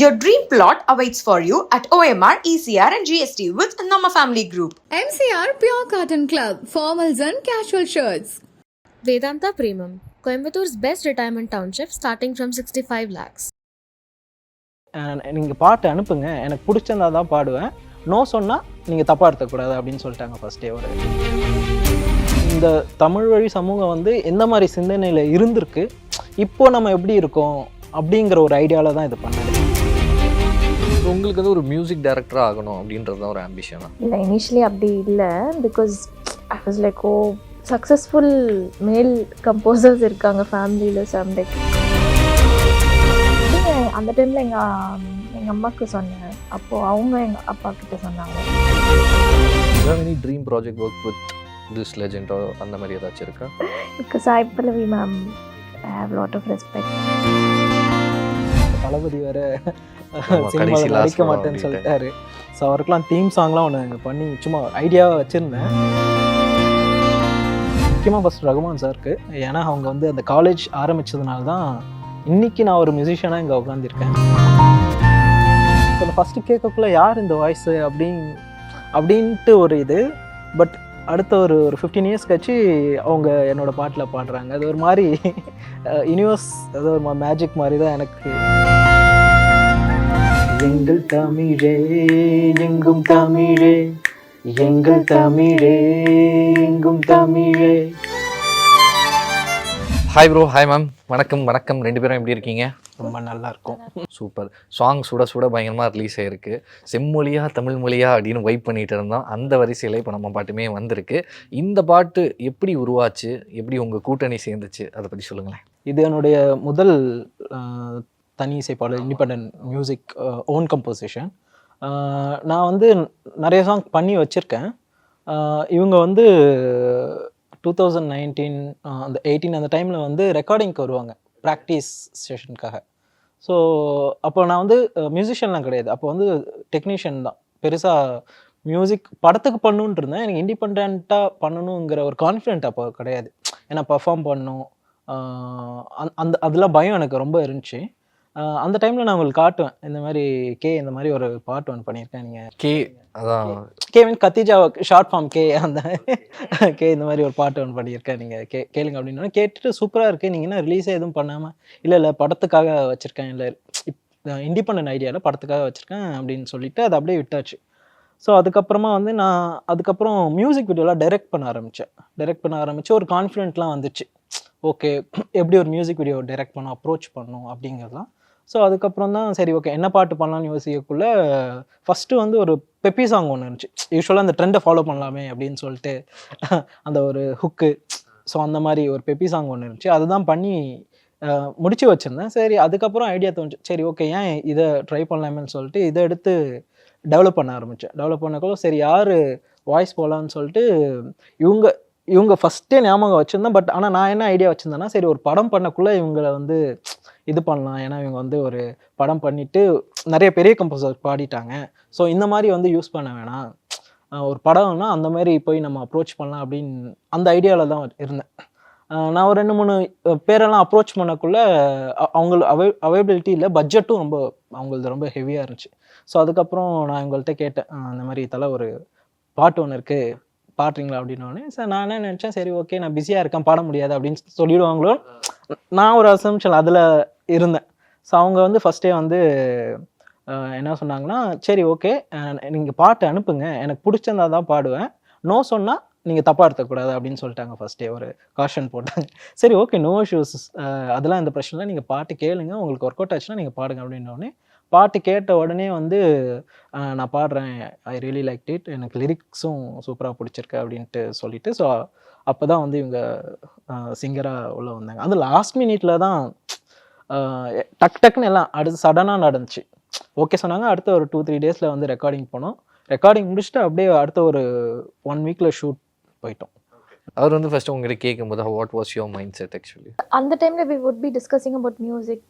Your dream plot awaits for you at OMR, ECR and GST with Nama Family Group. MCR Pure Cotton Club, formals and casual shirts. Vedanta Premium, Coimbator's best retirement township starting from 65 lakhs. நீங்கள் பாட்டு அனுப்புங்க, எனக்கு பிடிச்சிருந்தா தான் பாடுவேன், no சொன்னால் நீங்கள் தப்பாக எடுத்துக்கூடாது அப்படின்னு சொல்லிட்டாங்க ஃபஸ்ட்டே. ஒரு இந்த தமிழ் வழி சமூகம் வந்து எந்த மாதிரி சிந்தனையில் இருந்திருக்கு, இப்போது நம்ம எப்படி இருக்கோம் அப்படிங்கிற ஒரு ஐடியாவில் தான் இது பண்ணது. உங்களுக்கு வந்து ஒரு மியூசிக் டைரக்டர் ஆகணும் அப்படின்றது தான் ஒரு ஆம்பிஷனா? இல்லை, இனிஷியலி அப்படி இல்லை. Because I was like successful male composers இருக்காங்க ஃபேமிலியில். ஸோ லைக் அந்த டைமில் எங்கள் அம்மாவுக்கு சொன்னேன். அப்போது அவங்க எங்கள் அப்பா கிட்ட சொன்னாங்க. Any dream project work with this legend அந்த மாதிரி ஏதாச்சும் இருக்கா? Because Sai Pallavi ma'am, I have lot of respect. Thalapathy வேறு சினிமாவில் நடிக்க மாட்டேன்னு சொல்லிட்டாரு. ஸோ அவருக்கெலாம் தீம் சாங்லாம் ஒன்று பண்ணி சும்மா ஐடியாவாக வச்சுருந்தேன். முக்கியமாக ஃபஸ்ட் ரகுமான் சாருக்கு, ஏன்னா அவங்க வந்து அந்த காலேஜ் ஆரம்பித்ததுனால தான் இன்றைக்கி நான் ஒரு மியூசிஷியனாக இங்கே உட்காந்துருக்கேன். ஸோ அந்த ஃபஸ்ட்டு கேட்கக்குள்ளே யார் இந்த வாய்ஸு அப்படின்ட்டு ஒரு இது. பட் அடுத்த ஒரு 15 இயர்ஸ் கழிச்சு அவங்க என்னோடய பாட்டில் பாடுறாங்க. அது ஒரு மாதிரி யூனிவர்ஸ், அது ஒரு மேஜிக் மாதிரி தான் எனக்கு. எங்கள் தமிழே எங்கும் தமிழே, எங்கள் தமிழே எங்கும் தமிழே. Hi bro. Hi ma'am. வணக்கம். வணக்கம். ரெண்டு பேரும் எப்படி இருக்கீங்க? ரொம்ப நல்லா இருக்கும். சூப்பர். சாங் சுட சுட பயங்கரமாக ரிலீஸ் ஆகிருக்கு. செம்மொழியா தமிழ் மொழியா அப்படின்னு வைப் பண்ணிகிட்டு இருந்தோம். அந்த வரிசையில் இப்போ நம்ம பாட்டுமே வந்திருக்கு. இந்த பாட்டு எப்படி உருவாச்சு, எப்படி உங்கள் கூட்டணி சேர்ந்துச்சு, அதை பற்றி சொல்லுங்களேன். இது என்னுடைய முதல் தனி இசைப்பாடல், இண்டிபெண்டன்ட் மியூசிக், ஓன் கம்போசிஷன். நான் வந்து நிறைய சாங் பண்ணி வச்சுருக்கேன். இவங்க வந்து 2019 அந்த 18 அந்த டைமில் வந்து ரெக்கார்டிங்க்கு வருவாங்க ப்ராக்டிஸ் செஷனுக்காக. ஸோ அப்போ நான் வந்து மியூசிஷியன்லாம் கிடையாது, அப்போ வந்து டெக்னீஷியன் தான். பெருசாக மியூசிக் படத்துக்கு பண்ணணுன்ட்டு இருந்தேன். எனக்கு இண்டிபெண்ட்டாக பண்ணணுங்கிற ஒரு கான்ஃபிடென்ட் அப்போ கிடையாது. ஏன்னா பர்ஃபார்ம் பண்ணணும், அந்த அதெல்லாம் பயம் எனக்கு ரொம்ப இருந்துச்சு. அந்த டைமில் நான் உங்களுக்கு காட்டுவேன், இந்த மாதிரி இந்த மாதிரி ஒரு பாட்டு ஒன்று பண்ணியிருக்கேன். நீங்கள் அதான் மீன் கத்திஜா ஷார்ட் ஃபார்ம் அந்த இந்த மாதிரி ஒரு பாட்டு ஒன்று பண்ணியிருக்கேன், நீங்கள் கேளுங்க அப்படின்னு கேட்டுட்டு சூப்பராக இருக்குது. நீங்கள் என்ன ரிலீஸே எதுவும் பண்ணாமல், இல்லை படத்துக்காக வச்சுருக்கேன், இல்லை இண்டிபெண்டன்ட் ஐடியாவில் படத்துக்காக வச்சுருக்கேன் அப்படின்னு சொல்லிவிட்டு அதை அப்படியே விட்டாச்சு. ஸோ அதுக்கப்புறமா வந்து நான் அதுக்கப்புறம் மியூசிக் வீடியோலாம் டைரக்ட் பண்ண ஆரம்பித்து ஒரு கான்ஃபிடென்ட்லாம் வந்துச்சு. ஓகே, எப்படி ஒரு மியூசிக் வீடியோ டைரக்ட் பண்ணணும், அப்ரோச் பண்ணணும் அப்படிங்கிறதுலாம். ஸோ அதுக்கப்புறம் தான் சரி ஓகே என்ன பாட்டு பண்ணலான்னு யோசிக்கக்குள்ளே ஃபஸ்ட்டு வந்து ஒரு பெப்பி சாங் ஒன்று இருந்துச்சு. யூஸ்வலாக அந்த ட்ரெண்டை ஃபாலோ பண்ணலாமே அப்படின்னு சொல்லிட்டு அந்த ஒரு ஹுக்கு, ஸோ அந்த மாதிரி ஒரு பெப்பி சாங் ஒன்று இருந்துச்சு. அதுதான் பண்ணி முடிச்சு வச்சுருந்தேன். சரி அதுக்கப்புறம் ஐடியா தோணுச்சு, சரி ஓகே ஏன் இதை ட்ரை பண்ணலாமேன்னு சொல்லிட்டு இதை எடுத்து டெவலப் பண்ண ஆரம்பித்தேன். டெவலப் பண்ணக்குள்ள சரி யார் வாய்ஸ் போகலான்னு சொல்லிட்டு இவங்க ஃபஸ்ட்டே ஞாபகம் வச்சுருந்தேன். பட் ஆனால் நான் என்ன ஐடியா வச்சுருந்தேன்னா, சரி ஒரு படம் பண்ணக்குள்ளே இவங்களை வந்து இது பண்ணலாம். ஏன்னா இவங்க வந்து ஒரு படம் பண்ணிவிட்டு நிறைய பெரிய கம்போசர் பாடிட்டாங்க. ஸோ இந்த மாதிரி வந்து யூஸ் பண்ண வேணாம், ஒரு படம்னா அந்த மாதிரி போய் நம்ம அப்ரோச் பண்ணலாம் அப்படின்னு அந்த ஐடியாவில் தான் இருந்தேன். நான் ஒரு 2-3 பேரெல்லாம் அப்ரோச் பண்ணக்குள்ளே அவங்களுக்கு அவைலபிலிட்டி இல்லை, பட்ஜெட்டும் ரொம்ப அவங்களது ரொம்ப ஹெவியாக இருந்துச்சு. ஸோ அதுக்கப்புறம் நான் இவங்கள்ட்ட கேட்டேன், அந்த மாதிரி தலை ஒரு பாட்டு ஒன்று இருக்குது பாடுறீங்களா அப்படின்னோடனே. சார் நான் என்ன நினச்சேன், சரி ஓகே நான் பிஸியாக இருக்கேன் பாட முடியாது அப்படின்னு சொல்லிவிடுவாங்களோ, நான் ஒரு அசம்ஷன் அதில் இருந்தேன். ஸோ அவங்க வந்து ஃபஸ்ட்டே வந்து என்ன சொன்னாங்கன்னா, சரி ஓகே நீங்கள் பாட்டு அனுப்புங்க, எனக்கு பிடிச்சிருந்தா தான் பாடுவேன், நோ சொன்னால் நீங்கள் தப்பாக எடுத்துக்கூடாது அப்படின்னு சொல்லிட்டாங்க. ஃபஸ்ட்டே ஒரு காஷன் போட்டாங்க. சரி ஓகே நோ இஷ்யூஸ், அதெல்லாம் எந்த பிரச்சனை இல்லை, நீங்கள் பாட்டு கேளுங்க, உங்களுக்கு ஒர்க் அவுட் ஆச்சுன்னா நீங்கள் பாடுங்க அப்படின்னோடனே பாட்டு கேட்ட உடனே வந்து நான் பாடுறேன், ஐ ரியலி லைக் இட், எனக்கு லிரிக்ஸும் சூப்பராக பிடிச்சிருக்கு அப்படின்ட்டு சொல்லிவிட்டு. ஸோ அப்போ தான் வந்து இவங்க சிங்கராக உள்ளே வந்தாங்க. அது லாஸ்ட் மினிட்ல தான் டக்குன்னு எல்லாம் அடுத்து சடனாக நடந்துச்சு. ஓகே சொன்னாங்க. அடுத்த ஒரு 2-3 டேஸில் வந்து ரெக்கார்டிங் போனோம். ரெக்கார்டிங் முடிச்சுட்டு அப்படியே அடுத்த ஒரு 1 வீக்கில் ஷூட் போயிட்டோம். அவர் வந்து ஃபர்ஸ்ட் உங்ககிட்ட கேட்கும்போது what was your mind set actually? அந்த டைமில் we would be discussing about music,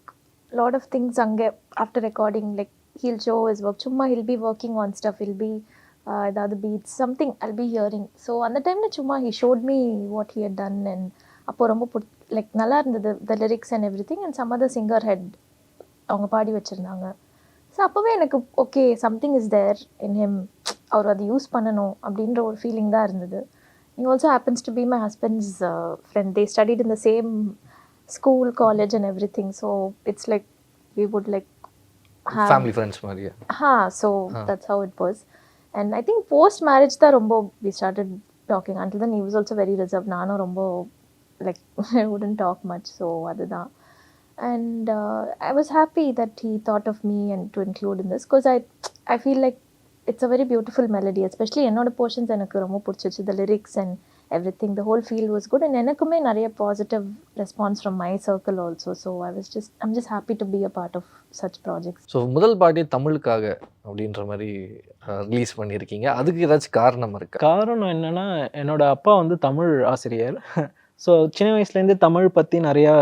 lot of things அங்கே after recording, like he'll show his work, சும்மா he'll be working on stuff, he'll be ஏதாவது beats something I'll be hearing. So அந்த டைமில் சும்மா he showed me what he had done and அப்போ ரொம்ப நல்லா இருந்தது the lyrics and everything, and some other singer had அவங்க பாடி வச்சுருந்தாங்க. ஸோ அப்போவே எனக்கு okay something is there in him, அவர் அதை யூஸ் பண்ணணும் அப்படின்ற ஒரு ஃபீலிங் தான் இருந்தது. He also happens to be my husband's friend. They studied in the same school, college and everything. So it's like we would like have family friends மாதிரியா? so that's how it was. And I think post marriage da rombo we started talking. Until then he was also very reserved. Nano rombo like I wouldn't talk much, so adudha. And I was happy that he thought of me and to include in this, because I feel like it's a very beautiful melody, especially என்னோட portions எனக்கு ரொம்ப பிடிச்சிச்சு. The lyrics and everything, the whole feel was good, and எனக்குமே நிறைய positive response from my circle also. So I'm just happy to be a part of such projects. So முதல் பாட்டே தமிழுக்காக அப்படின்ற மாதிரி ரிலீஸ் பண்ணியிருக்கீங்க. அதுக்கு ஏதாச்சும் காரணம் இருக்கா? காரணம் என்னன்னா, என்னோட அப்பா வந்து தமிழ் ஆசிரியர். ஸோ சின்ன வயசுலேருந்தே தமிழ் பற்றி நிறையா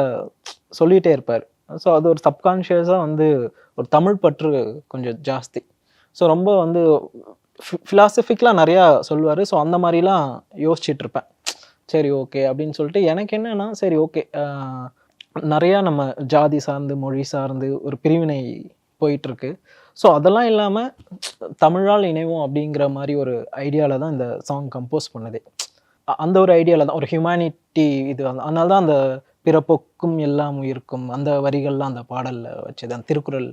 சொல்லிகிட்டே இருப்பார். ஸோ அது ஒரு சப்கான்ஷியஸாக வந்து ஒரு தமிழ் பற்று கொஞ்சம் ஜாஸ்தி. ஸோ ரொம்ப வந்து ஃபிலாசபிக்கலாக நிறையா சொல்லுவார். ஸோ அந்த மாதிரிலாம் யோசிச்சுட்ருப்பேன். சரி ஓகே அப்படின்னு சொல்லிட்டு எனக்கு என்னென்னா, சரி ஓகே நிறையா நம்ம ஜாதி சார்ந்து மொழி சார்ந்து ஒரு பிரிவினை போயிட்டுருக்கு. ஸோ அதெல்லாம் இல்லாமல் தமிழால் இணைவோம் அப்படிங்கிற மாதிரி ஒரு ஐடியாவில் தான் இந்த சாங் கம்போஸ் பண்ணதே. அந்த ஒரு ஐடியாவில் தான், ஒரு ஹியூமனிட்டி இது. அதனால தான் அந்த பிறப்பொக்கும் எல்லாம் உயிருக்கும் அந்த வரிகள்லாம் அந்த பாடலில் வச்சது, அந்த திருக்குறள்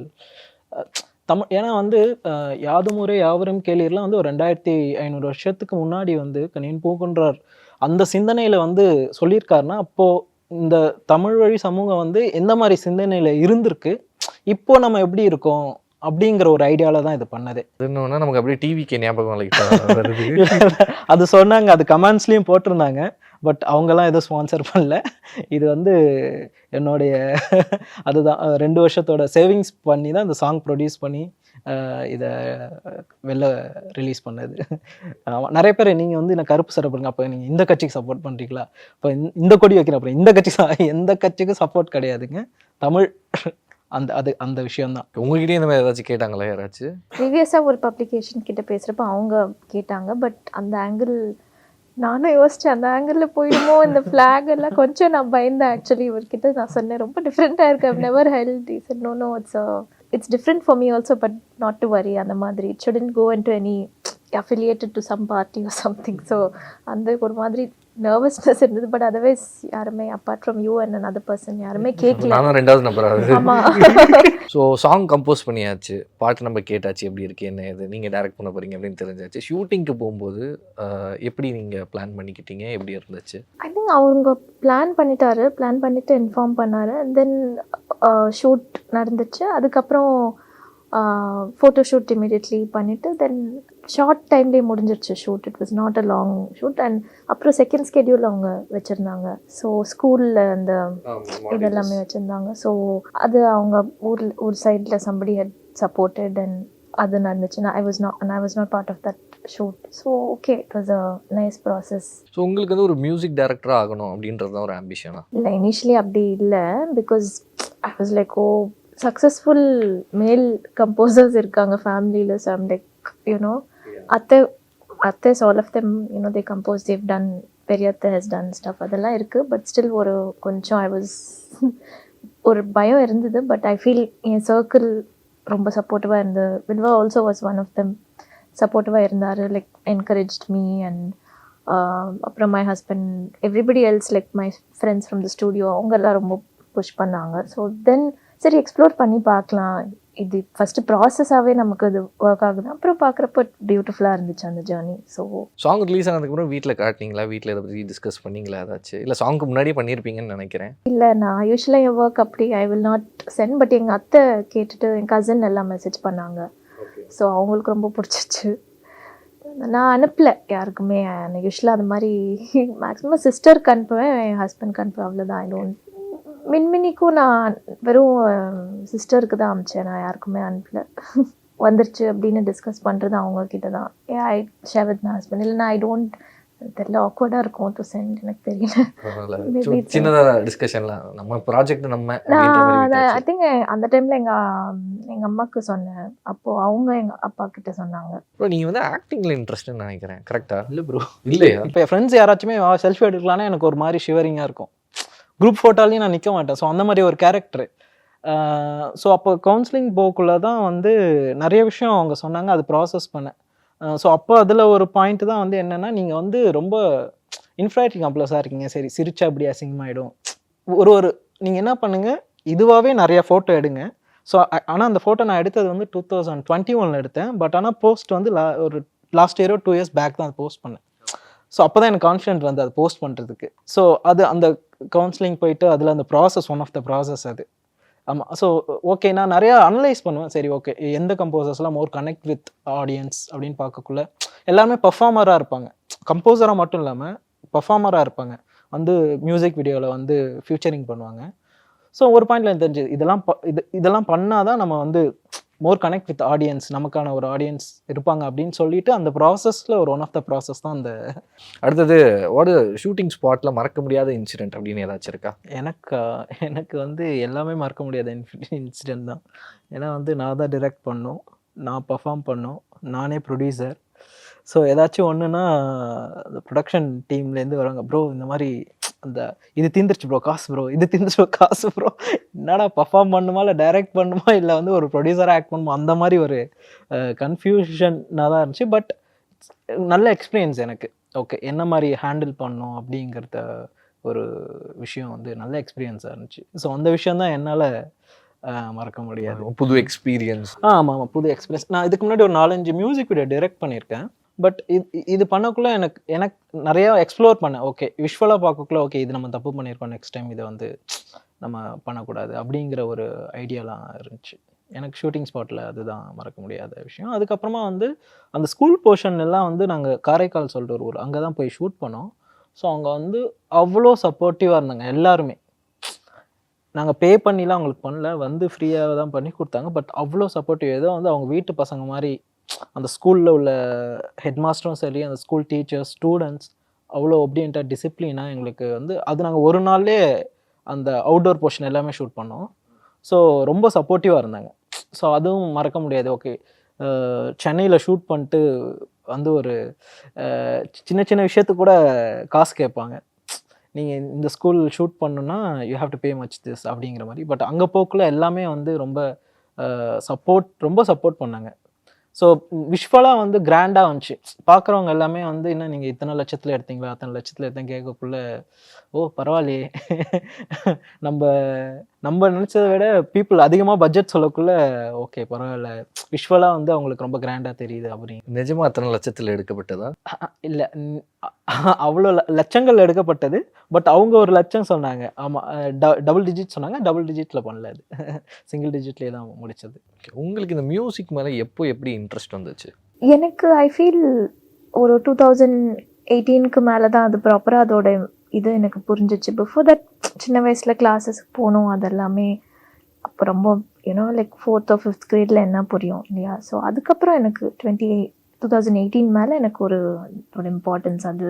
தமிழ். ஏன்னா வந்து யாதுமுறை யாவரும் கேளீர்லாம் வந்து ஒரு 2500 வருஷத்துக்கு முன்னாடி வந்து கணியன் பூங்குன்றார் அந்த சிந்தனையில் வந்து சொல்லியிருக்காருன்னா, அப்போது இந்த தமிழ் வழி சமூகம் வந்து எந்த மாதிரி சிந்தனையில் இருந்திருக்கு, இப்போ நம்ம எப்படி இருக்கோம் அப்படிங்கிற ஒரு ஐடியாவில் தான் இது பண்ணதே. இன்னொன்னா நமக்கு அப்படியே டிவிக்கு ஞாபகம் வருது. அது சொன்னாங்க, அது கமெண்ட்ஸ்லேயும் போட்டிருந்தாங்க. பட் அவங்கெல்லாம் எதுவும் ஸ்பான்சர் பண்ணல. இது வந்து என்னுடைய அதுதான் 2 வருஷத்தோட சேவிங்ஸ் பண்ணி தான் இந்த சாங் ப்ரொடியூஸ் பண்ணி இதை வெளில ரிலீஸ் பண்ணது. நிறைய பேர் நீங்கள் வந்து என்ன கருப்பு சட்டை போடுங்க, அப்போ நீங்கள் இந்த கட்சிக்கு சப்போர்ட் பண்ணுறீங்களா, இப்போ இந்த கொடி வைக்கிறேன், அப்புறம் இந்த கட்சி எந்த கட்சிக்கும் சப்போர்ட் கிடையாதுங்க, தமிழ் அந்த விஷயம்தான். உங்ககிட்டயே இந்த மாதிரி ஏதாச்சும் கேட்டாங்களா யாராச்சும்? ப்ரீவியஸாக ஒரு பப்ளிகேஷன் கிட்ட பேசுகிறப்ப அவங்க கேட்டாங்க. பட் அந்த ஆங்கிள் நானும் யோசித்தேன், அந்த ஆங்கிளில் போயிடுமோ இந்த ஃப்ளாக் எல்லாம் கொஞ்சம் நான் பயந்தேன். ஆக்சுவலி இவர்கிட்ட நான் சொன்னேன் ரொம்ப டிஃப்ரெண்ட்டாக இருக்குது, I've never held. He said no it's different for me also, but not to worry. அந்த மாதிரி it shouldn't go into any affiliated to some party or something. So அந்த ஒரு மாதிரி நர்வஸ்னஸ் இருந்தது. பட் அதர்வைஸ் யாருமே apart from you and another person யாருமே கேட்கல. நானும் 2வது நம்பர் ஆகுது. ஆமாம். ஸோ சாங் கம்போஸ் பண்ணியாச்சு, பாட்டு நம்ம கேட்டாச்சு, எப்படி இருக்கு என்ன இது நீங்கள் டைரக்ட் பண்ண போகிறீங்க அப்படின்னு தெரிஞ்சாச்சு. ஷூட்டிங்க்கு போகும்போது எப்படி நீங்கள் பிளான் பண்ணிக்கிட்டீங்க, எப்படி இருந்துச்சு? ஐ திங்க் அவங்க பிளான் பண்ணிவிட்டு இன்ஃபார்ம் பண்ணார். தென் ஷூட் நடந்துச்சு. அதுக்கப்புறம் ஃபோட்டோ ஷூட் இமீடியட்லி பண்ணிவிட்டு தென் ஷார்ட் டைம்லேயே முடிஞ்சிருச்சு shoot. It was not a long shoot. And அப்புறம் செகண்ட் ஸ்கெடியூல் அவங்க வச்சுருந்தாங்க. ஸோ ஸ்கூலில் அந்த இதெல்லாமே வச்சுருந்தாங்க. ஸோ அது அவங்க ஊர் சைடில் சம்படி ஹட் சப்போர்ட்டட் அண்ட் அது நடந்துச்சு. I was not part of that shoot. So okay, it was a nice process. So உங்களுக்கு வந்து ஒரு மியூசிக் டைரக்டராக ஆகணும் அப்படின்றது தான் ஒரு ஆம்பிஷனா? இல்லை, இனிஷியலி அப்படி இல்லை. Because I was like successful male composers இருக்காங்க ஃபேமிலியில். ஸோ ஐம் லைக் அத்தைஸ் all of them they compose, they've done, பெரியத்தை has done stuff, அதெல்லாம் இருக்குது. பட் ஸ்டில் ஒரு கொஞ்சம் ஐ வாஸ் ஒரு பயம் இருந்தது. பட் ஐ ஃபீல் என் சர்க்கிள் ரொம்ப சப்போர்ட்டிவாக இருந்தது. Vilva also was one of them, சப்போர்ட்டிவாக இருந்தார். Like encouraged me. அண்ட் அப்புறம் my husband, everybody else, like my friends from the studio, அவங்கெல்லாம் ரொம்ப புஷ் பண்ணாங்க. ஸோ தென் சரி எக்ஸ்ப்ளோர் பண்ணி பார்க்கலாம், இது ஃபஸ்ட்டு ப்ராசஸாகவே நமக்கு இது ஒர்க் ஆகுது. அப்புறம் பார்க்குறப்ப பியூட்டிஃபுல்லாக இருந்துச்சு அந்த ஜேர்னி. ஸோ சாங் ரிலீஸ் ஆனதுக்கப்புறம் வீட்டில் காட்டினீங்களா, வீட்டில் இதை பற்றி டிஸ்கஸ் பண்ணிங்களா ஏதாச்சும்? இல்லை சாங்க்கு முன்னாடியே பண்ணியிருப்பீங்கன்னு நினைக்கிறேன். இல்லை, நான் யூஸ்வலாக என் ஒர்க் அப்படி I will not sent. But எங்கள் அத்தை கேட்டுட்டு என் கசின் எல்லாம் மெசேஜ் பண்ணாங்க. ஸோ அவங்களுக்கு ரொம்ப பிடிச்சிச்சு. நான் அனுப்பலை யாருக்குமே. யூஸ்வலாக அது மாதிரி மேக்ஸிமம் சிஸ்டருக்கு அனுப்புவேன், என் ஹஸ்பண்ட்க்கு அனுப்புவேன், அவ்வளோதான். I don't. மின்மினிக்கும் நான் வெறும் சிஸ்டருக்கு தான் அனுப்பிச்சேன், நான் யாருக்குமே அனுப்பல. வந்துருச்சு அப்படின்னு டிஸ்கஸ் பண்ணுறது அவங்கக்கிட்ட தான். ஐ ஷேர் வித் மை ஹஸ்பண்ட். இல்லைன்னா ஐ டோன்ட், தெரியல, ஆக்வர்டாக இருக்கும் டு சென்ட், எனக்கு தெரியல. சின்னதாக டிஸ்கஷன்லாம் நம்ம ப்ராஜெக்ட் நம்ம ஐ திங்க் அந்த டைமில் எங்கள் அம்மாவுக்கு சொன்னேன். அப்போது அவங்க எங்கள் அப்பா கிட்ட சொன்னாங்க. ப்ரோ நீங்கள் வந்து ஆக்டிங்கில் இன்ட்ரெஸ்ட்னு நினைக்கிறேன், கரெக்டாக? இல்லை ப்ரோ, இல்லையா? இப்போ என் ஃப்ரெண்ட்ஸ் யாராச்சுமே செல்ஃபி எடுக்கலான்னா எனக்கு ஒரு மாதிரி ஷிவரிங்காக இருக்கும். குரூப் ஃபோட்டோலையும் நான் நிற்க மாட்டேன். ஸோ அந்த மாதிரி ஒரு கேரக்டர். ஸோ அப்போ கவுன்சிலிங் போக்குள்ள தான் வந்து நிறைய விஷயம் அவங்க சொன்னாங்க, அது ப்ராசஸ் பண்ணேன். ஸோ அப்போ அதில் ஒரு பாயிண்ட் தான் வந்து என்னென்னா, நீங்கள் வந்து ரொம்ப இன்ஃப்ராக்டிவ் காம்ப்ளெக்ஸாக இருக்கீங்க, சரி சிரிச்சா அப்படி அசிங்கமாயிடும். ஒரு நீங்கள் என்ன பண்ணுங்கள், இதுவாகவே நிறைய ஃபோட்டோ எடுங்க. ஸோ ஆனால் அந்த ஃபோட்டோ நான் எடுத்தது வந்து 2021 எடுத்தேன். பட் ஆனால் போஸ்ட் வந்து ஒரு லாஸ்ட் இயரோ 2 இயர்ஸ் பேக் தான் அது போஸ்ட் பண்ணேன். ஸோ அப்போ தான் எனக்கு கான்ஃபிடென்ட் வந்து அது போஸ்ட் பண்ணுறதுக்கு. ஸோ அது அந்த கவுன்சிலிங் போயிட்டு அதில் அந்த process one of the process அது. ஆமாம். ஸோ ஓகே, நான் நிறையா அனலைஸ் பண்ணுவேன். சரி ஓகே, எந்த கம்போசர்ஸ்லாம் மோர் கனெக்ட் வித் ஆடியன்ஸ் அப்படின்னு பார்க்கக்குள்ள எல்லாருமே பர்ஃபார்மராக இருப்பாங்க. கம்போசராக மட்டும் இல்லாமல் பர்ஃபார்மராக இருப்பாங்க. வந்து மியூசிக் வீடியோவில் வந்து ஃபியூச்சரிங் பண்ணுவாங்க. ஸோ ஒரு பாயிண்டில் எனக்கு தெரிஞ்சது, இதெல்லாம் பண்ணால் தான் நம்ம வந்து மோர் கனெக்ட் வித் ஆடியன்ஸ், நமக்கான ஒரு ஆடியன்ஸ் இருப்பாங்க அப்படின்னு சொல்லிட்டு அந்த ப்ராசஸில் ஒரு ஒன் ஆஃப் த ப்ராசஸ் தான் அந்த. அடுத்தது ஷூட்டிங் ஸ்பாட்டில் மறக்க முடியாத இன்சிடென்ட் அப்படின்னு ஏதாச்சும் இருக்கா? எனக்கு வந்து எல்லாமே மறக்க முடியாத இன்சிடென்ட் தான். ஏன்னா வந்து நான் தான் டிரெக்ட் பண்ணோம், நான் பர்ஃபார்ம் பண்ணோம், நானே ப்ரொடியூசர். ஸோ ஏதாச்சும் ஒன்றுனா அந்த ப்ரொடக்ஷன் டீம்லேருந்து வருவாங்க, ப்ரோ இந்த மாதிரி அந்த இது தீந்துருச்சு ப்ரோ காசு, ப்ரோ இது தீந்துருச்சு காசு ப்ரோ, என்னடா பர்ஃபார்ம் பண்ணுமா இல்லை டைரக்ட் பண்ணுமா இல்லை வந்து ஒரு ப்ரொடியூசராக ஆக்ட் பண்ணுமா, அந்த மாதிரி ஒரு கன்ஃபியூஷனாக தான் இருந்துச்சு. பட் நல்ல எக்ஸ்பீரியன்ஸ் எனக்கு. ஓகே, என்ன மாதிரி ஹேண்டில் பண்ணோம் அப்படிங்கிறத ஒரு விஷயம் வந்து நல்ல எக்ஸ்பீரியன்ஸாக இருந்துச்சு. ஸோ அந்த விஷயம் தான் என்னால் மறக்க முடியாது. புது எக்ஸ்பீரியன்ஸ். ஆமாம், புது எக்ஸ்பீரியன்ஸ். நான் இதுக்கு முன்னாடி ஒரு 4-5 மியூசிக் வீடியோ டைரக்ட் பண்ணியிருக்கேன். பட் இது பண்ணக்குள்ளே எனக்கு நிறையா எக்ஸ்ப்ளோர் பண்ணேன். ஓகே, விஷுவலாக பார்க்கக்குள்ள ஓகே இது நம்ம தப்பு பண்ணியிருக்கோம், நெக்ஸ்ட் டைம் இதை வந்து நம்ம பண்ணக்கூடாது அப்படிங்கிற ஒரு ஐடியாலாம் இருந்துச்சு. எனக்கு ஷூட்டிங் ஸ்பாட்டில் அதுதான் மறக்க முடியாத விஷயம். அதுக்கப்புறமா வந்து அந்த ஸ்கூல் போர்ஷன் எல்லாம் வந்து நாங்கள் காரைக்கால் சொல்லிட்டு ஒரு ஊர், அங்கே தான் போய் ஷூட் பண்ணோம். ஸோ அவங்க வந்து அவ்வளோ சப்போர்ட்டிவாக இருந்தாங்க எல்லாருமே. நாங்கள் பே பண்ணிலாம் அவங்களுக்கு பண்ணல, வந்து ஃப்ரீயாக தான் பண்ணி கொடுத்தாங்க. பட் அவ்வளோ சப்போர்ட்டிவ், ஏதோ வந்து அவங்க வீட்டு பசங்க மாதிரி. அந்த ஸ்கூலில் உள்ள ஹெட் மாஸ்டரும் சரி, அந்த ஸ்கூல் டீச்சர்ஸ், ஸ்டூடெண்ட்ஸ் அவ்வளோ ஒபீடியண்ட்டாக டிசிப்ளினாக எங்களுக்கு வந்து அது நாங்கள் ஒரு நாள்லே அந்த அவுட்டோர் போர்ஷன் எல்லாமே ஷூட் பண்ணோம். ஸோ ரொம்ப சப்போர்ட்டிவாக இருந்தாங்க. ஸோ அதுவும் மறக்க முடியாது. ஓகே, சென்னையில் ஷூட் பண்ணிட்டு வந்து ஒரு சின்ன சின்ன விஷயத்துக்கு கூட காசு கேட்பாங்க. நீங்கள் இந்த ஸ்கூல் ஷூட் பண்ணுன்னா you have to pay much this அப்படிங்கிற மாதிரி. பட் அங்கே போக்குள்ள எல்லாமே வந்து ரொம்ப சப்போர்ட் பண்ணாங்க. ஸோ விஷுவலாக வந்து கிராண்டாக வந்துச்சு. பார்க்குறவங்க எல்லாமே வந்து என்ன நீங்கள் இத்தனை லட்சத்தில் எடுத்தீங்களா, அத்தனை லட்சத்தில் எடுத்தேன் கேட்கக்குள்ள ஓ பரவாயில்லையே, நம்ம நினச்சதை விட பீப்புள் அதிகமாக பட்ஜெட் சொல்லக்குள்ள ஓகே பரவாயில்ல, விஷுவலாக வந்து அவங்களுக்கு ரொம்ப கிராண்டாக தெரியுது அப்படின்னு. நிஜமா அத்தனை லட்சத்தில் எடுக்கப்பட்டதா? இல்லை, அவ்வளோ லட்சங்கள் எடுக்கப்பட்டது. பட் அவங்க ஒரு லட்சம் சொன்னாங்க. ஆமாம், டபுள் டிஜிட் சொன்னாங்க. டபுள் டிஜிட்டில் பண்ணல, அது சிங்கிள் டிஜிட்லேயே தான் முடிச்சது. உங்களுக்கு இந்த மியூசிக் மேலே எப்படி இன்ட்ரெஸ்ட் வந்துச்சு? எனக்கு ஐ ஃபீல் ஒரு 2018க்கு மேலே தான் அது ப்ராப்பராக அதோட இது எனக்கு புரிஞ்சிச்சு. பிஃபோர் தட் சின்ன வயசில் கிளாஸஸ்க்கு போகணும், அதெல்லாமே அப்போ ரொம்ப லைக் 4th or 5th கிரேடில் என்ன புரியும் இல்லையா. ஸோ அதுக்கப்புறம் எனக்கு 2018 மேலே எனக்கு ஒரு இம்பார்ட்டன்ஸ், அது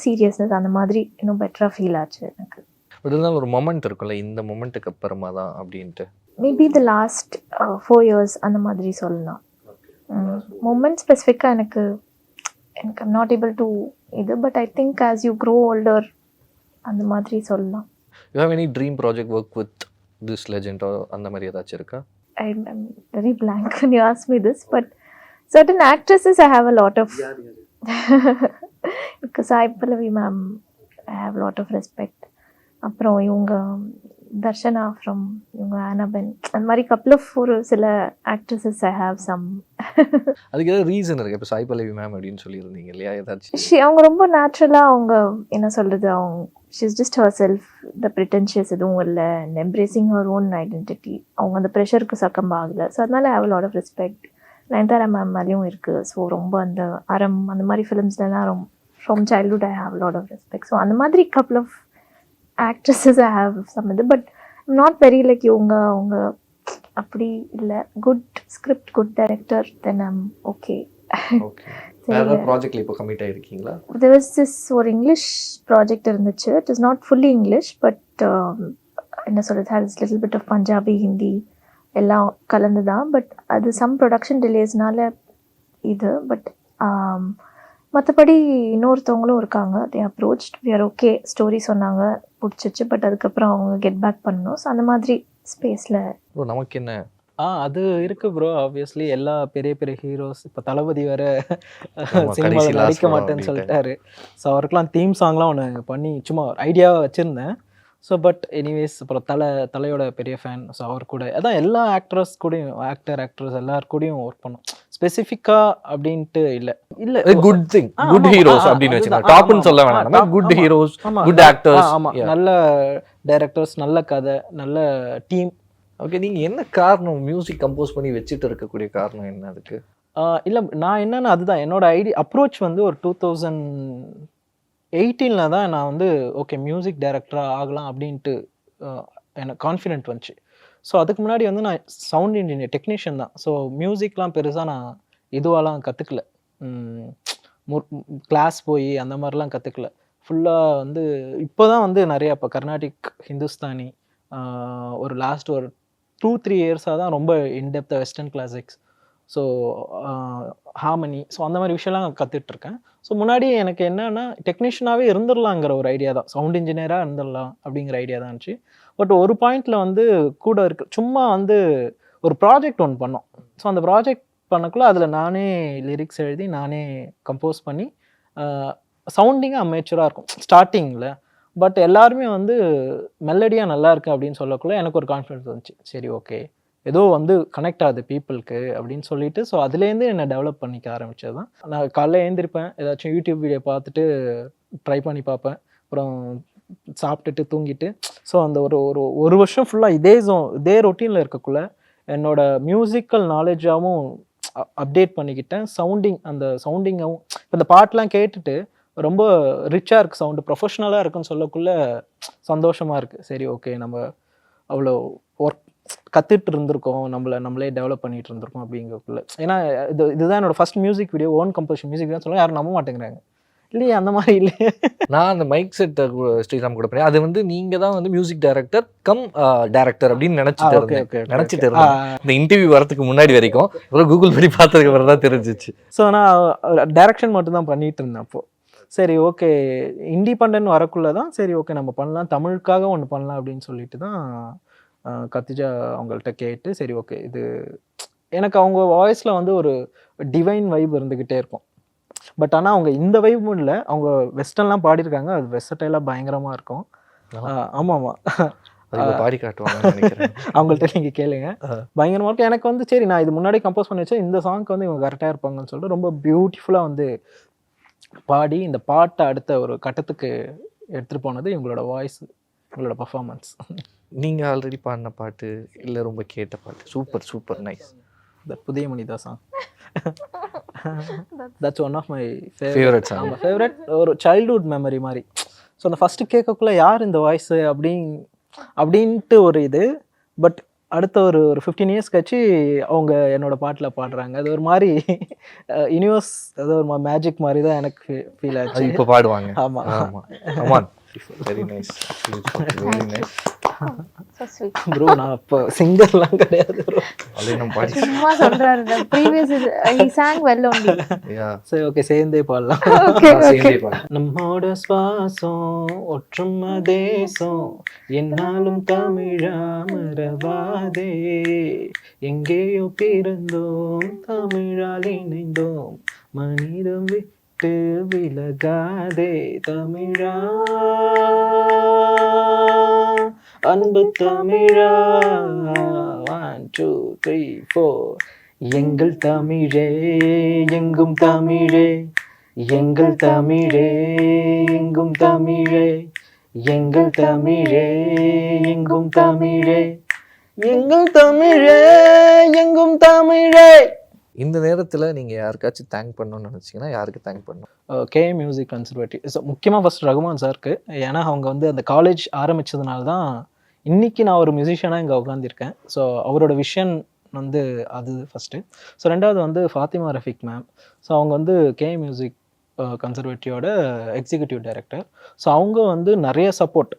சீரியஸ்னஸ் அந்த மாதிரி இன்னும் பெட்டராக ஃபீல் ஆச்சு எனக்கு. பட் இருந்தாலும் ஒரு மொமெண்ட் இருக்கும்ல, இந்த மொமெண்ட்டுக்கு அப்புறமா தான் அப்படின்ட்டு. மேபி த லாஸ்ட் 4 years அந்த மாதிரி சொல்லலாம். மொமெண்ட் ஸ்பெசிஃபிக்காக எனக்கு ஐம் நாட் ஏபிள் டு இது. But I think as you grow older அந்த மாதிரி சொல்லலாம். You have any dream project work with this legend அந்த மாதிரி ஏதாச்சும் இருக்கா? I'm very blank when you ask me this, but certain actresses I have a lot of because Sai Pallavi ma'am I have a lot of respect. அப்புறம் இவங்க Darshana from இவங்க ஆனபென், அந்த மாதிரி couple of ஒரு சில ஆக்ட்ரஸஸ் ஐ ஹாவ் சம். அதுக்கு ஏதாவது reason இருக்கு? இப்போ சாய் பல்லவி மேம் அப்படின்னு சொல்லியிருந்தீங்க இல்லையா, ஏதாச்சும்? அவங்க ரொம்ப நேச்சுரலாக அவங்க என்ன சொல்கிறது, அவங்க she's just herself, the pretentious எதுவும் இல்லை, and embracing her own identity. அவங்க அந்த ப்ரெஷருக்கு சக்கம் ஆகலை. ஸோ அதனால I have lot of respect. Nayanthara ma'am மேலேயும் இருக்குது. ஸோ ரொம்ப அந்த அறம் அந்த மாதிரி ஃபிலிம்ஸ்லாம் from childhood I have lot of respect. So அந்த மாதிரி couple of actresses I have some of it, but I'm not very like அவங்க அப்படி இல்லை. Good script, good director, then I'm okay. Okay, வேற ப்ராஜெக்ட்ல இப்போ கமிட் ஆயிருக்கீங்களா? there was this ஒரு இங்கிலீஷ் ப்ராஜெக்ட் இருந்துச்சு. It is not fully English, but என்ன சொல்கிறது, has little bit of Punjabi, Hindi எல்லாம் கலந்து தான். பட் அது சம் ப்ரொடக்ஷன் டிலேஸ்னால இது. பட் மற்றபடி இன்னொருத்தவங்களும் இருக்காங்க, they approached, we are okay, story சொன்னாங்க, பிடிச்சிச்சு. பட் அதுக்கப்புறம் அவங்க கெட் பேக் பண்ணணும். ஸோ அந்த மாதிரி ஸ்பேஸில். ப்ரோ நமக்கு என்ன அது இருக்கு ப்ரோ. ஆப்வியஸ்லி எல்லா பெரிய பெரிய ஹீரோஸ் இப்போ தளபதி வேற ஆமா, கடைசி சினிமாவில் last நடிக்க படம் மாட்டேன்னு அப்படின்ட்டு. சொல்லிட்டாரு. ஸோ அவருக்கெல்லாம் தீம் சாங்லாம் ஒன்று பண்ணி சும்மா ஐடியாவாக வச்சுருந்தேன். ஸோ பட் எனிவேஸ் அப்புறம் தலையோட பெரிய ஃபேன். ஸோ அவர் கூட அதான் எல்லா ஆக்ட்ரஸ் கூடயும் ஆக்ட்ரஸ் எல்லார் கூடயும் ஒர்க் பண்ணோம். ஸ்பெசிஃபிக்காக அப்படின்ட்டு இல்லை இல்லை குட் திங், ஆ, குட் ஆமா, ஹீரோஸ் ஆ, அப்படின்னு அதுதான். வச்சுக்கோங்க. டாப்னு ஆமா, சொல்ல ஆமா. வேணாம், நம்ம top, குட் ஆமா, ஹீரோஸ், ஆமா. Good actors. ஆமா நல்ல டைரக்டர்ஸ், நல்ல கதை, நல்ல டீம். ஓகே, நீங்க என்ன காரணம் மியூசிக் கம்போஸ் பண்ணி வச்சுட்டு இருக்கக்கூடிய காரணம் என்ன அதுக்கு? இல்லை நான் என்னன்னா அதுதான் என்னோட அப்ரோச் வந்து ஒரு 2018 தான் நான் வந்து ஓகே மியூசிக் டைரக்டராக ஆகலாம் அப்படின்ட்டு எனக்கு கான்ஃபிடென்ட் வந்துச்சு. ஸோ அதுக்கு முன்னாடி வந்து நான் சவுண்ட் இன்ஜினியர் டெக்னீஷியன் தான். ஸோ மியூசிக்லாம் பெருசாக நான் இதுவாலாம் கற்றுக்கல. கிளாஸ் போய் அந்த மாதிரிலாம் கற்றுக்கல. ஃபுல்லாக வந்து இப்போ தான் வந்து நிறையா இப்போ கர்நாடிக், ஹிந்துஸ்தானி, ஒரு லாஸ்ட் ஒரு 2-3 இயர்ஸாக தான் ரொம்ப இன்டெப்த்தாக western classics, so harmony, so அந்த மாதிரி விஷயம்லாம் கற்றுட்ருக்கேன். ஸோ முன்னாடி எனக்கு என்னன்னா டெக்னீஷியனாகவே இருந்துடலாங்கிற ஒரு ஐடியா தான், சவுண்ட் இன்ஜினியராக இருந்துடலாம் அப்படிங்கிற ஐடியா தான் இருந்துச்சு. பட் ஒரு பாயிண்டில் வந்து கூட இருக்கு சும்மா வந்து ஒரு ப்ராஜெக்ட் ஒன்று பண்ணோம். ஸோ அந்த ப்ராஜெக்ட் பண்ணக்குள்ள அதில் நானே லிரிக்ஸ் எழுதி நானே கம்போஸ் பண்ணி சவுண்டிங்காக அமேச்சராக இருக்கும் ஸ்டார்டிங்கில். பட் எல்லாருமே வந்து மெலடியாக நல்லா இருக்கு அப்படின்னு சொல்லக்குள்ள எனக்கு ஒரு கான்ஃபிடன்ஸ் வந்துச்சு. சரி ஓகே ஏதோ வந்து கனெக்ட் ஆகுது பீப்புளுக்கு அப்படின்னு சொல்லிட்டு ஸோ அதுலேருந்து என்னை டெவலப் பண்ணிக்க ஆரம்பித்தது தான். நான் காலைல எழுந்திருப்பேன், ஏதாச்சும் யூடியூப் வீடியோ பார்த்துட்டு ட்ரை பண்ணி பார்ப்பேன், அப்புறம் சாப்பிட்டுட்டு தூங்கிட்டு. ஸோ அந்த ஒரு வருஷம் ஃபுல்லாக இதே ரொட்டீனில் இருக்கக்குள்ள என்னோட மியூசிக்கல் நாலேஜாகவும் அப்டேட் பண்ணிக்கிட்டேன். அந்த சவுண்டிங்காகவும் இப்போ இந்த பாட்டெலாம் கேட்டுட்டு ரொம்ப ரிச்சாக இருக்குது, சவுண்டு ப்ரொஃபஷ்னலாக இருக்குன்னு சொல்லக்குள்ள சந்தோஷமாக இருக்குது. சரி ஓகே நம்ம அவ்வளோ ஒர்க் கற்றுட்டு இருந்திருக்கோம், நம்மளே டெவலப் பண்ணிகிட்டு இருந்திருக்கோம் அப்படிங்கக்குள்ள. ஏன்னா இதுதான் என்னோடய first music video, own composition music video சொல்லுவாங்க, யாரும் நம்ப மாட்டேங்கிறாங்க. இல்லையே அந்த மாதிரி இல்லையே. நான் அந்த மைக் செட்டை ஸ்ரீராம் கூட பண்ணி அது வந்து நீங்கள் தான் வந்து மியூசிக் டைரக்டர் கம் டேரக்டர் அப்படின்னு நினச்சிட்டு இருந்தேன். இந்த இன்டர்வியூ வரதுக்கு முன்னாடி வரைக்கும் அப்புறம் கூகுள் பண்ணி பார்த்ததுக்கு அப்புறம் தான் தெரிஞ்சிச்சு. ஸோ நான் டைரக்ஷன் மட்டும் தான் பண்ணிட்டு இருந்தேன் அப்போது. சரி ஓகே இண்டிபெண்டன்ட் வரக்குள்ள தான் சரி ஓகே நம்ம பண்ணலாம், தமிழுக்காக ஒன்று பண்ணலாம் அப்படின்னு சொல்லிட்டு தான் கத்திஜா அவங்கள்ட்ட கேட்டு சரி ஓகே இது எனக்கு அவங்க வாய்ஸில் வந்து ஒரு டிவைன் வைப் இருந்துக்கிட்டே இருக்கும். பட் ஆனால் அவங்க இந்த வைப்பும் இல்லை, அவங்க வெஸ்டர்ன்லாம் பாடியிருக்காங்க, அது வெஸ்டர்டைலாக பயங்கரமாக இருக்கும். ஆமாம் பாடி காட்டுவாங்கன்னு நினைக்கிறேன். அவங்கள்ட்ட நீங்கள் கேளுங்க, பயங்கரமாக இருக்கும். எனக்கு வந்து சரி நான் இது முன்னாடி கம்போஸ் பண்ணி வச்சேன், இந்த சாங்க்கு வந்து இவங்க கரெக்டாக இருப்பாங்கன்னு சொல்லிட்டு ரொம்ப பியூட்டிஃபுல்லாக வந்து பாடி இந்த பாட்டை அடுத்த ஒரு கட்டத்துக்கு எடுத்துகிட்டு போனது இவங்களோட வாய்ஸ், இவங்களோட பர்ஃபார்மன்ஸ். நீங்கள் ஆல்ரெடி பாடின பாட்டு இல்லை ரொம்ப கேட்ட பாட்டு? Super nice. இந்த Pudhiya Manidha song that's one of my favourite song. ஆமாம் ஃபேவரட், ஒரு சைல்ட்ஹுட் மெமரி மாதிரி. ஸோ அந்த ஃபஸ்ட்டு கேட்கக்குள்ளே யார் இந்த வாய்ஸு அப்படின்ட்டு ஒரு இது. பட் அடுத்த ஒரு 15 இயர்ஸ் கழிச்சு அவங்க என்னோட பாட்டில் பாடுறாங்க. அது ஒரு மாதிரி யூனிவர்ஸ், அது ஒரு மேஜிக் மாதிரி தான் எனக்கு ஃபீல் ஆச்சு. இப்போ பாடுவாங்க. ஆமாம் ஆமாம் very nice very nice bro. நான் இப்போ சிங்கர்லாம் கிடையாது ப்ரோ, அதே நம்ம பாடி சும்மா சொல்றாரு. The previous he sang well only. சரி ஓகே சேர்ந்தே பாடலாம். சேர்ந்தே பாடு. நம்மோட சுவாசம் ஒற்றுமை தேசம் என்னாலும் தமிழா மறவாதே, எங்கேயோ பிறந்தோம் தமிழால் இணைந்தோம் மனிதம் விட்டு விலகாதே தமிழா, அன்பு தமிழா 1 2 3 4 எங்கள் தமிழே எங்கும் தமிழே, எங்கள் தமிழே எங்கும் தமிழே, எங்கள் தமிழே எங்கும் தமிழே, எங்கள் தமிழே எங்கும் தமிழே. இந்த நேரத்தில் நீங்கள் யாருக்காச்சும் தேங்க் பண்ணணும்னு நினச்சிங்கன்னா யாருக்கு தேங்க் பண்ணணும்? KA music conservative. ஸோ முக்கியமாக ஃபஸ்ட் ரகுமான் சாருக்கு. ஏன்னா அவங்க வந்து அந்த காலேஜ் ஆரம்பித்ததுனால தான் இன்றைக்கி நான் ஒரு மியூசிஷியனாக இங்கே உட்காந்துருக்கேன். ஸோ அவரோட விஷன் வந்து அது ஃபஸ்ட்டு. ஸோ ரெண்டாவது வந்து ஃபாத்திமா ரஃபீக் மேம். ஸோ அவங்க வந்து கேஏ மியூசிக் கன்சர்வேட்டிவோட எக்ஸிக்யூட்டிவ் டைரக்டர். ஸோ அவங்க வந்து நிறைய சப்போர்ட்,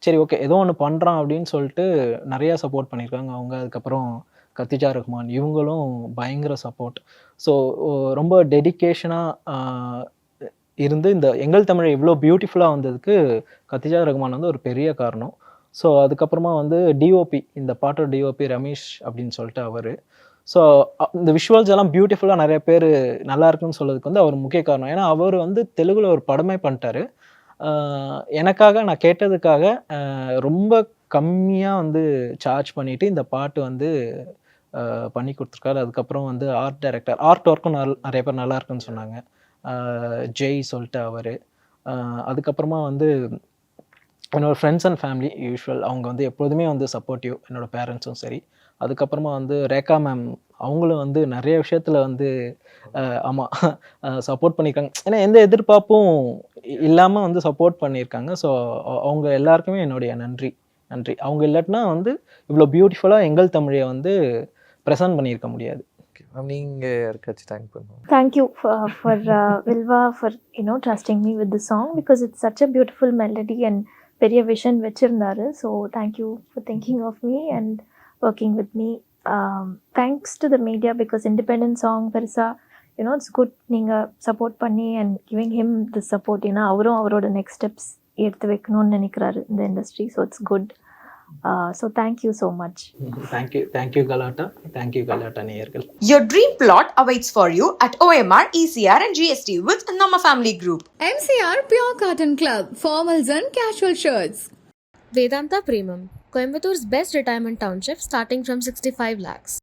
சரி ஓகே ஏதோ ஒன்று பண்ணுறான் அப்படின்னு சொல்லிட்டு நிறையா சப்போர்ட் பண்ணியிருக்காங்க அவங்க. அதுக்கப்புறம் கத்திஜா ரஹ்மான் இவங்களும் பயங்கர சப்போர்ட். ஸோ ரொம்ப டெடிக்கேஷனாக இருந்து இந்த எங்கள் தமிழை இவ்வளோ பியூட்டிஃபுல்லாக வந்ததுக்கு கத்திஜா ரஹ்மான் வந்து ஒரு பெரிய காரணம். ஸோ அதுக்கப்புறமா வந்து டிஓபி, இந்த பாட்டோட டிஓபி ரமேஷ் அப்படின்னு சொல்லிட்டு அவர். ஸோ இந்த விஷுவல்ஸ் எல்லாம் பியூட்டிஃபுல்லாக நிறைய பேர் நல்லா இருக்குன்னு சொல்றதுக்கு வந்து அவர் முக்கிய காரணம். ஏன்னா அவர் வந்து தெலுங்குல ஒரு படமே பண்ணிட்டாரு. எனக்காக நான் கேட்டதுக்காக ரொம்ப கம்மியாக வந்து சார்ஜ் பண்ணிட்டு இந்த பாட்டு வந்து பண்ணி கொடுத்துருக்காரு. அதுக்கப்புறம் வந்து ஆர்ட் ஒர்க்கும் நிறைய பேர் நல்லா இருக்குன்னு சொன்னாங்க. ஜெய் சொல்லிட்டு அவர். அதுக்கப்புறமா வந்து என்னோடய ஃப்ரெண்ட்ஸ் அண்ட் ஃபேமிலி யூஷுவல் அவங்க வந்து எப்போதுமே வந்து சப்போர்ட்டிவ், என்னோடய பேரண்ட்ஸும் சரி. அதுக்கப்புறமா வந்து ரேகா மேம் அவங்களும் வந்து நிறைய விஷயத்தில் வந்து ஆமாம் சப்போர்ட் பண்ணியிருக்காங்க. ஏன்னா எந்த எதிர்பார்ப்பும் இல்லாமல் வந்து சப்போர்ட் பண்ணியிருக்காங்க. ஸோ அவங்க எல்லாருக்குமே என்னுடைய நன்றி. அவங்க இல்லாட்டினா வந்து இவ்வளோ பியூட்டிஃபுல்லாக எங்கள் தமிழை வந்து ப்ரெசென்ட் பண்ணியிருக்க முடியாது. மேம் நீங்கள் யாருக்காச்சும் தேங்க் பண்ணுவோம். Thank you for Vilva for trusting me with the song because it's such a beautiful melody and பெரிய விஷன் வச்சிருந்தாரு. So thank you for thinking of me and working with me. Thanks to the media because independent song பெருசா it's good நீங்கள் support பண்ணி and giving him the support. ஏன்னா அவரும் அவரோட next steps எடுத்து வைக்கணும்னு நினைக்கிறாரு இந்த industry. So it's good. So thank you so much. Thank you Galata நேயர்கள். Your dream plot awaits for you at OMR, ECR and GST with Nama Family Group. MCR Pure Cotton Club, formals and casual shirts. Vedanta Premium, Coimbator's best retirement township starting from 65 lakhs.